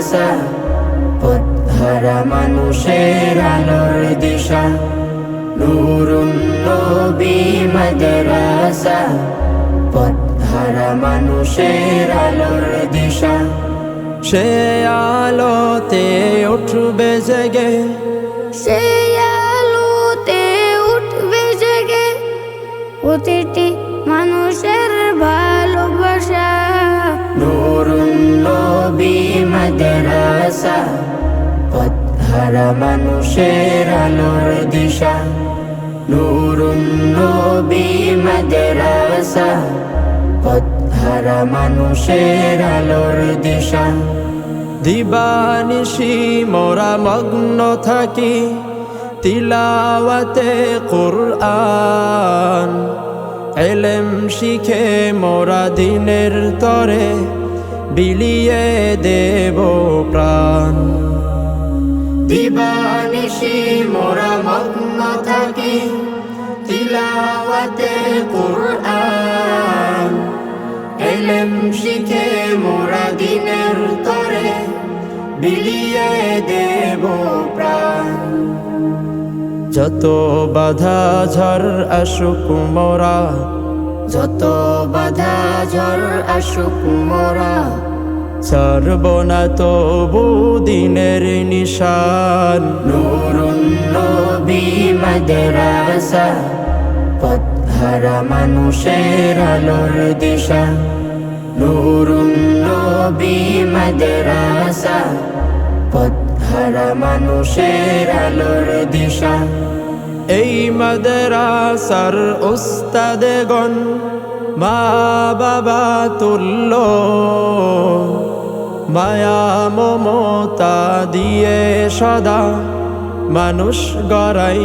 মাদ্রাসা পথহারা মানুষের আলোর দিশা নূরুন নবী মাদ্রাসা পথহারা মানুষের আলোর দিশা সে আলোতে উঠবে জেগে সে আলোতে উঠবে জেগে প্রতিটি মানুষের ভালোবাসা নূরুন নবী মাদ্রাসা পথহারা মানুষের আলোর দিশা নূরুন নবী মাদ্রাসা পথহারা মানুষের আলোর দিশা দিবানিশি মোরা মগ্ন থাকি তিলাওয়াতে কুরআন ইলম শিখে মোরা দিনের তরে বিলিয়ে দেব প্রাণ দিবানিশি মোরা মগ্ন থাকি তিলাওয়াতে কুরআন ইলম শিখে মোরা দিনের তরে বিলিয়ে দেব প্রাণ যত বাধা ঝড় আসুক মোরা যত বাধা ঝড় আসুক মোরা ছাড়ব না তবু দিনের নিশান নূরুন নবী মাদ্রাসা পথহারা মানুষের আলোর দিশা নূরুন নবী মাদ্রাসা পথহারা মানুষের আলোর দিশা এই মাদ্রাসার উস্তাদেগণ মা বাবা তুল্য মায়া মমতা দিয়ে সদা মানুষ গড়াই